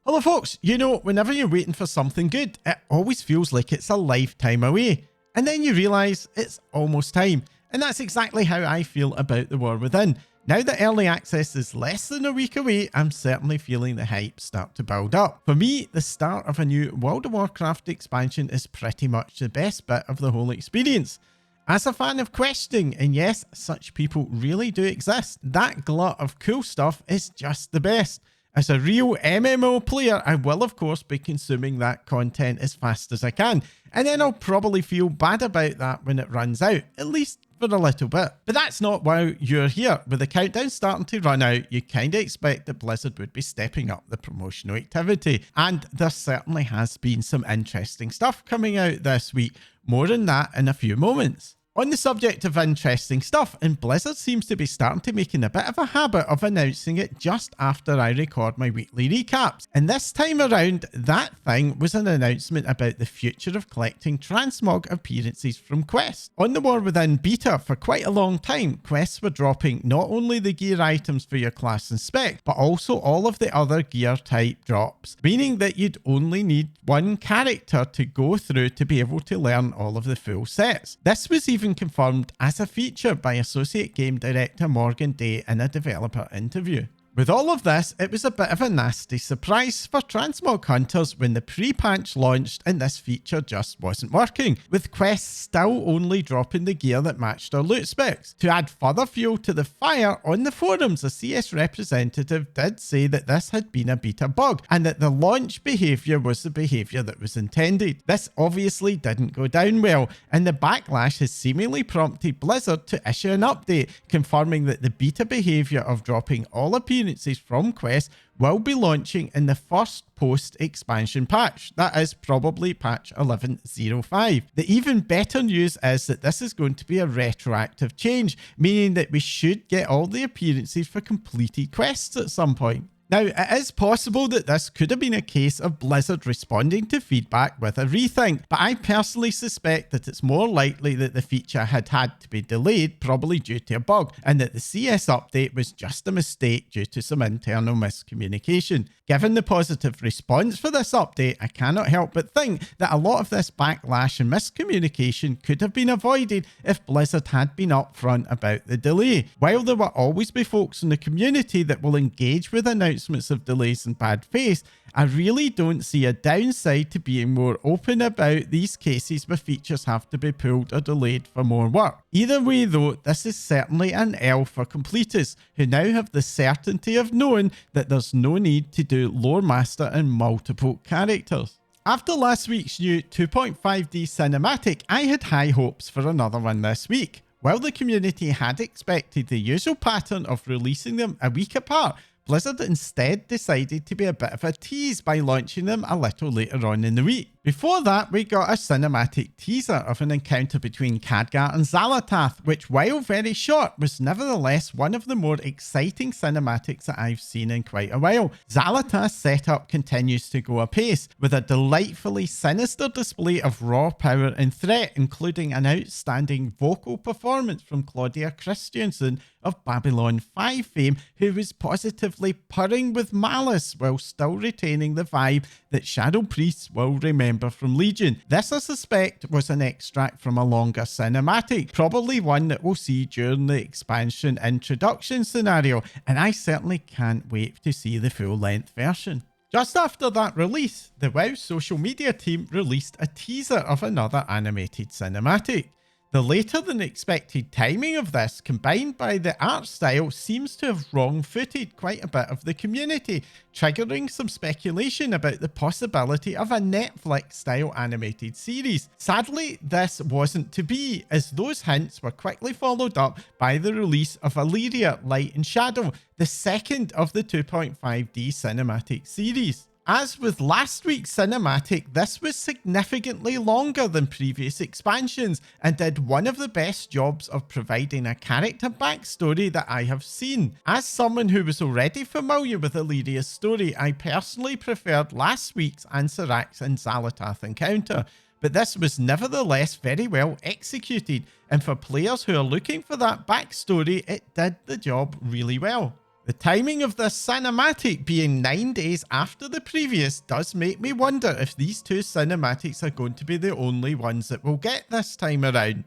Although folks, you know, whenever you're waiting for something good, it always feels like it's a lifetime away. And then you realise it's almost time. And that's exactly how I feel about The War Within. Now that early access is less than a week away, I'm certainly feeling the hype start to build up. For me, the start of a new World of Warcraft expansion is pretty much the best bit of the whole experience. As a fan of questing, and yes, such people really do exist, that glut of cool stuff is just the best. As a real MMO player, I will of course be consuming that content as fast as I can, and then I'll probably feel bad about that when it runs out, at least for a little bit. But that's not why you're here. With the countdown starting to run out, you kinda expect that Blizzard would be stepping up the promotional activity, and there certainly has been some interesting stuff coming out this week. More on that in a few moments. On the subject of interesting stuff, and Blizzard seems to be starting to making a bit of a habit of announcing it just after I record my weekly recaps. And this time around, that thing was an announcement about the future of collecting Transmog appearances from quests. On the War Within beta, for quite a long time, quests were dropping not only the gear items for your class and spec, but also all of the other gear type drops, meaning that you'd only need one character to go through to be able to learn all of the full sets. This was even confirmed as a feature by Associate Game Director Morgan Day in a developer interview. With all of this, it was a bit of a nasty surprise for Transmog hunters when the pre-patch launched and this feature just wasn't working, with quests still only dropping the gear that matched our loot specs. To add further fuel to the fire, on the forums a CS representative did say that this had been a beta bug and that the launch behaviour was the behaviour that was intended. This obviously didn't go down well, and the backlash has seemingly prompted Blizzard to issue an update confirming that the beta behaviour of dropping all appearances from quests will be launching in the first post-expansion patch. That is probably patch 11.05. The even better news is that this is going to be a retroactive change, meaning that we should get all the appearances for completed quests at some point. Now, it is possible that this could have been a case of Blizzard responding to feedback with a rethink, but I personally suspect that it's more likely that the feature had to be delayed, probably due to a bug, and that the CS update was just a mistake due to some internal miscommunication. Given the positive response for this update, I cannot help but think that a lot of this backlash and miscommunication could have been avoided if Blizzard had been upfront about the delay. While there will always be folks in the community that will engage with announcements of delays and bad faith, I really don't see a downside to being more open about these cases where features have to be pulled or delayed for more work. Either way though, this is certainly an L for completists who now have the certainty of knowing that there's no need to do lore master and multiple characters. After last week's new 2.5D cinematic, I had high hopes for another one this week. While the community had expected the usual pattern of releasing them a week apart, Blizzard instead decided to be a bit of a tease by launching them a little later on in the week. Before that, we got a cinematic teaser of an encounter between Khadgar and Xal'atath, which, while very short, was nevertheless one of the more exciting cinematics that I've seen in quite a while. Xal'atath's setup continues to go apace, with a delightfully sinister display of raw power and threat, including an outstanding vocal performance from Claudia Christensen of Babylon 5 fame, who was positively purring with malice while still retaining the vibe that Shadow Priests will remember from Legion. This, I suspect, was an extract from a longer cinematic, probably one that we'll see during the expansion introduction scenario, and I certainly can't wait to see the full-length version. Just after that release, the WoW social media team released a teaser of another animated cinematic. The later than expected timing of this, combined by the art style, seems to have wrong-footed quite a bit of the community, triggering some speculation about the possibility of a Netflix-style animated series. Sadly, this wasn't to be, as those hints were quickly followed up by the release of Alleria Light and Shadow, the second of the 2.5D cinematic series. As with last week's cinematic, this was significantly longer than previous expansions and did one of the best jobs of providing a character backstory that I have seen. As someone who was already familiar with Alleria's story, I personally preferred last week's Ansarax and Xal'atath encounter, but this was nevertheless very well executed, and for players who are looking for that backstory, it did the job really well. The timing of this cinematic being 9 days after the previous does make me wonder if these two cinematics are going to be the only ones that we'll get this time around.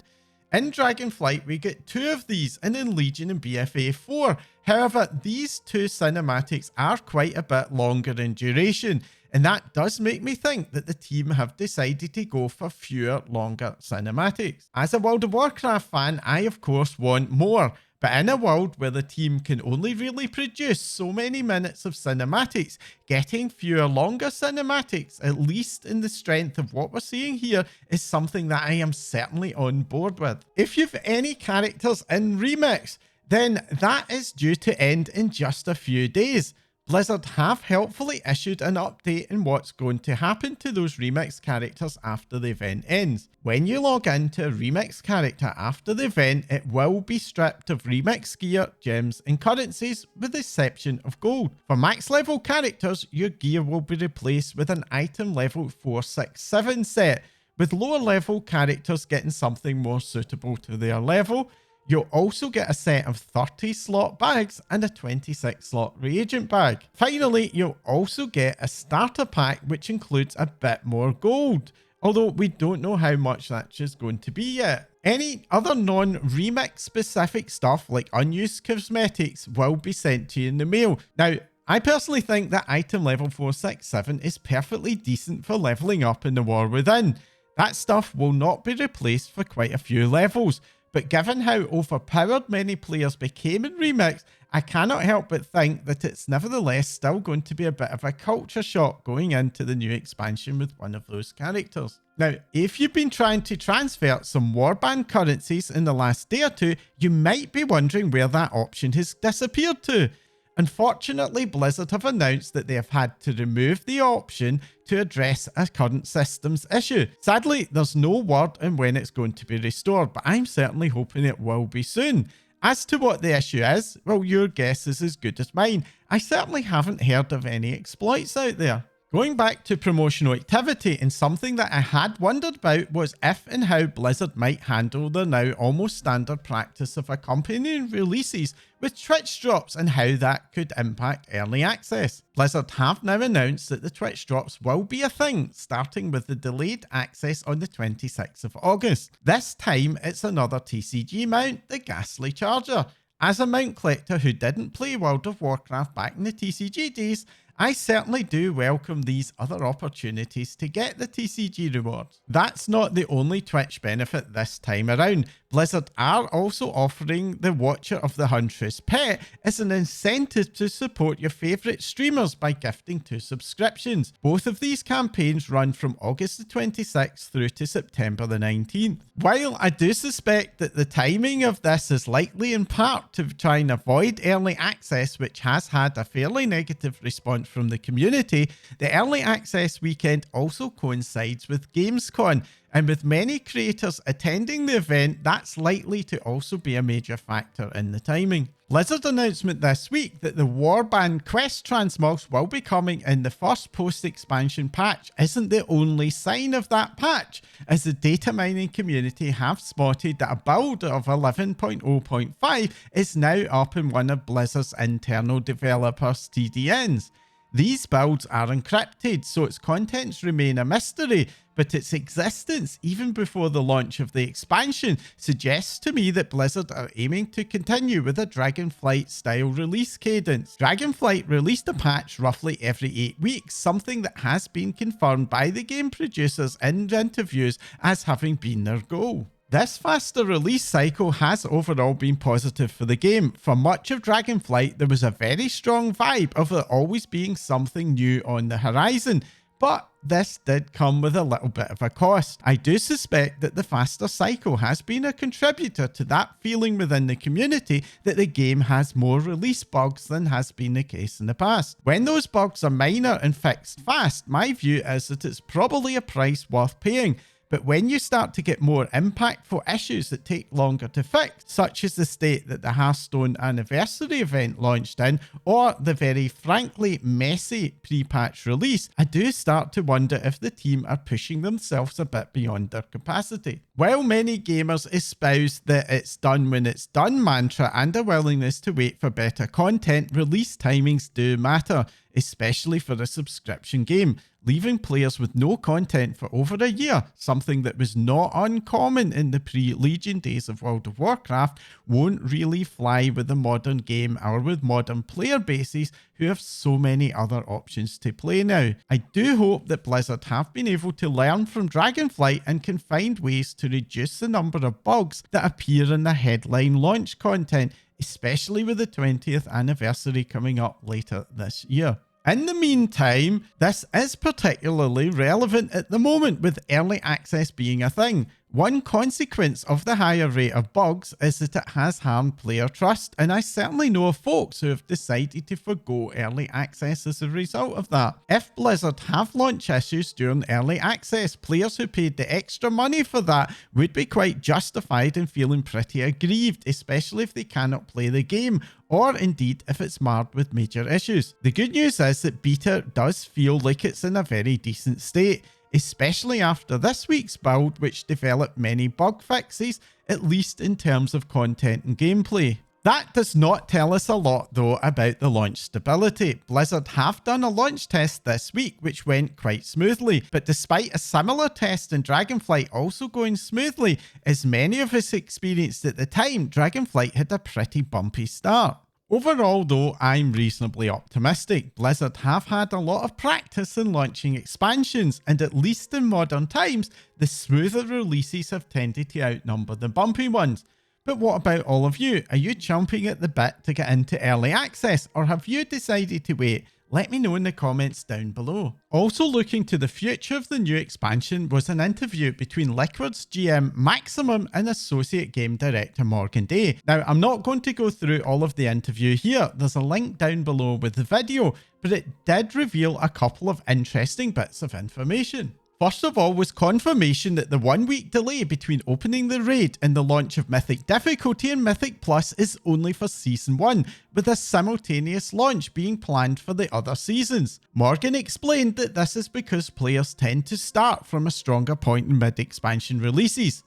In Dragonflight, we get 2 of these, and in Legion and BFA 4. However, these 2 cinematics are quite a bit longer in duration, and that does make me think that the team have decided to go for fewer, longer cinematics. As a World of Warcraft fan, I of course want more, but in a world where the team can only really produce so many minutes of cinematics, getting fewer, longer cinematics, at least in the strength of what we're seeing here, is something that I am certainly on board with. If you've any characters in Remix, then that is due to end in just a few days. Blizzard have helpfully issued an update on what's going to happen to those Remix characters after the event ends. When you log into a Remix character after the event, it will be stripped of Remix gear, gems and currencies with the exception of gold. For max level characters, your gear will be replaced with an item level 467 set, with lower level characters getting something more suitable to their level. You'll also get a set of 30 slot bags and a 26 slot reagent bag. Finally, you'll also get a starter pack which includes a bit more gold, although we don't know how much that's just going to be yet. Any other non-remix specific stuff like unused cosmetics will be sent to you in the mail. Now, I personally think that item level 467 is perfectly decent for leveling up in the War Within. That stuff will not be replaced for quite a few levels. But given how overpowered many players became in Remix, I cannot help but think that it's nevertheless still going to be a bit of a culture shock going into the new expansion with one of those characters. Now, if you've been trying to transfer some Warband currencies in the last day or two, you might be wondering where that option has disappeared to. Unfortunately, Blizzard have announced that they have had to remove the option to address a current systems issue. Sadly, there's no word on when it's going to be restored, but I'm certainly hoping it will be soon. As to what the issue is, well, your guess is as good as mine. I certainly haven't heard of any exploits out there. Going back to promotional activity, and something that I had wondered about was if and how Blizzard might handle their now almost standard practice of accompanying releases with Twitch drops and how that could impact early access. Blizzard have now announced that the Twitch drops will be a thing, starting with the delayed access on the 26th of August. This time it's another TCG mount, the Ghastly Charger. As a mount collector who didn't play World of Warcraft back in the TCG days, I certainly do welcome these other opportunities to get the TCG rewards. That's not the only Twitch benefit this time around. Blizzard are also offering the Watcher of the Huntress pet as an incentive to support your favourite streamers by gifting 2 subscriptions. Both of these campaigns run from August the 26th through to September the 19th. While I do suspect that the timing of this is likely in part to try and avoid early access, which has had a fairly negative response from the community, the early access weekend also coincides with Gamescom, and with many creators attending the event, that's likely to also be a major factor in the timing. Blizzard's announcement this week that the Warband quest transmogs will be coming in the first post-expansion patch isn't the only sign of that patch, as the data mining community have spotted that a build of 11.0.5 is now up in one of Blizzard's internal developers' TDNs. These builds are encrypted, so its contents remain a mystery, but its existence, even before the launch of the expansion, suggests to me that Blizzard are aiming to continue with a Dragonflight-style release cadence. Dragonflight released a patch roughly every 8 weeks, something that has been confirmed by the game producers in interviews as having been their goal. This faster release cycle has overall been positive for the game. For much of Dragonflight, there was a very strong vibe of there always being something new on the horizon, but this did come with a little bit of a cost. I do suspect that the faster cycle has been a contributor to that feeling within the community that the game has more release bugs than has been the case in the past. When those bugs are minor and fixed fast, my view is that it's probably a price worth paying. But when you start to get more impactful issues that take longer to fix, such as the state that the Hearthstone anniversary event launched in, or the very frankly messy pre-patch release, I do start to wonder if the team are pushing themselves a bit beyond their capacity. While many gamers espouse the "it's done when it's done" mantra and a willingness to wait for better content, release timings do matter, especially for a subscription game. Leaving players with no content for over a year, something that was not uncommon in the pre-Legion days of World of Warcraft, won't really fly with the modern game or with modern player bases who have so many other options to play now. I do hope that Blizzard have been able to learn from Dragonflight and can find ways to reduce the number of bugs that appear in the headline launch content, especially with the 20th anniversary coming up later this year. In the meantime, this is particularly relevant at the moment with early access being a thing. One consequence of the higher rate of bugs is that it has harmed player trust, and I certainly know of folks who have decided to forgo early access as a result of that. If Blizzard have launch issues during early access, players who paid the extra money for that would be quite justified in feeling pretty aggrieved, especially if they cannot play the game, or indeed if it's marred with major issues. The good news is that beta does feel like it's in a very decent state, especially after this week's build, which developed many bug fixes, at least in terms of content and gameplay. That does not tell us a lot though about the launch stability. Blizzard have done a launch test this week which went quite smoothly, but despite a similar test in Dragonflight also going smoothly, as many of us experienced at the time, Dragonflight had a pretty bumpy start. Overall though, I'm reasonably optimistic. Blizzard have had a lot of practice in launching expansions, and at least in modern times, the smoother releases have tended to outnumber the bumpy ones. But what about all of you? Are you chomping at the bit to get into early access, or have you decided to wait? Let me know in the comments down below. Also looking to the future of the new expansion was an interview between Liquid's GM Maximum and Associate Game Director Morgan Day. Now, I'm not going to go through all of the interview here. There's a link down below with the video, but it did reveal a couple of interesting bits of information. First of all was confirmation that the 1 week delay between opening the raid and the launch of Mythic Difficulty and Mythic Plus is only for Season 1, with a simultaneous launch being planned for the other seasons. Morgan explained that this is because players tend to start from a stronger point in mid-expansion releases.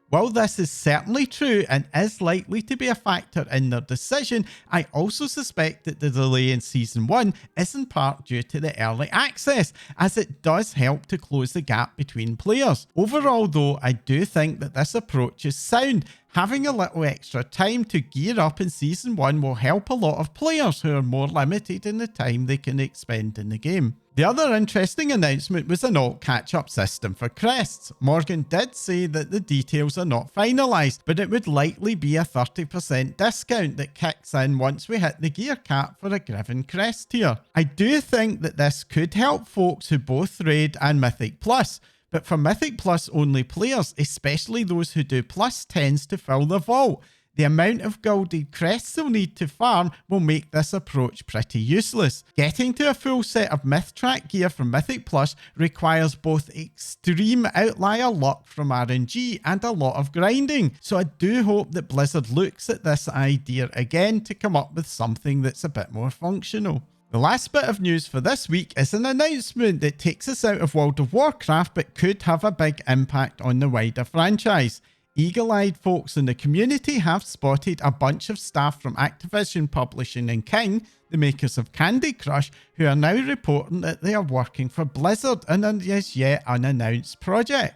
While this is certainly true and is likely to be a factor in their decision, I also suspect that the delay in Season 1 is in part due to the early access, as it does help to close the gap between players. Overall though, I do think that this approach is sound. Having a little extra time to gear up in Season 1 will help a lot of players who are more limited in the time they can expend in the game. The other interesting announcement was an alt catch-up system for Crests. Morgan did say that the details are not finalised, but it would likely be a 30% discount that kicks in once we hit the gear cap for a given Crest tier. I do think that this could help folks who both raid and Mythic Plus, but for Mythic Plus only players, especially those who do plus 10s to fill the vault, the amount of gilded crests they'll need to farm will make this approach pretty useless. Getting to a full set of Myth Track gear from Mythic Plus requires both extreme outlier luck from RNG and a lot of grinding, so I do hope that Blizzard looks at this idea again to come up with something that's a bit more functional. The last bit of news for this week is an announcement that takes us out of World of Warcraft but could have a big impact on the wider franchise. Eagle-eyed folks in the community have spotted a bunch of staff from Activision Publishing and King, the makers of Candy Crush, who are now reporting that they are working for Blizzard in a as yet unannounced project.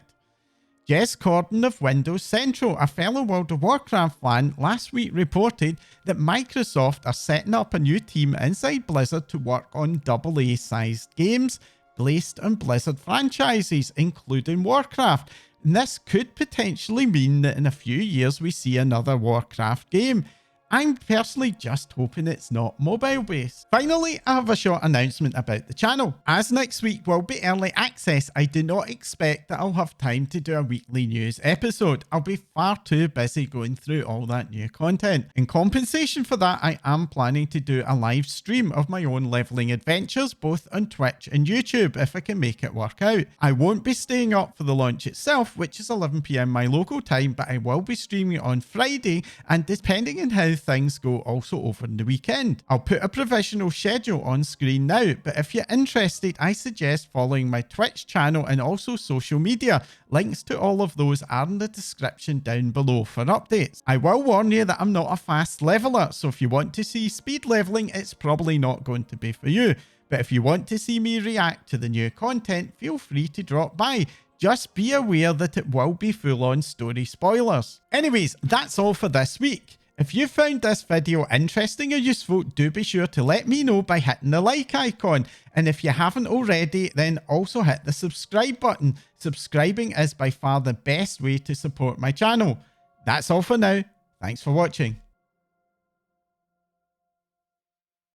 Jez Corden of Windows Central, a fellow World of Warcraft fan, last week reported that Microsoft are setting up a new team inside Blizzard to work on AA-sized games based on Blizzard franchises, including Warcraft. And this could potentially mean that in a few years we see another Warcraft game. I'm personally just hoping it's not mobile based. Finally, I have a short announcement about the channel. As next week will be early access, I do not expect that I'll have time to do a weekly news episode. I'll be far too busy going through all that new content. In compensation for that, I am planning to do a live stream of my own leveling adventures both on Twitch and YouTube if I can make it work out. I won't be staying up for the launch itself, which is 11 PM my local time, but I will be streaming it on Friday and depending on how things go also over the weekend. I'll put a provisional schedule on screen now, but if you're interested, I suggest following my Twitch channel and also social media. Links to all of those are in the description down below for updates. I will warn you that I'm not a fast leveler, so if you want to see speed leveling, it's probably not going to be for you. But if you want to see me react to the new content, feel free to drop by. Just be aware that it will be full-on story spoilers. Anyways, that's all for this week. If you found this video interesting or useful, do be sure to let me know by hitting the like icon. And if you haven't already, then also hit the subscribe button. Subscribing is by far the best way to support my channel. That's all for now. Thanks for watching.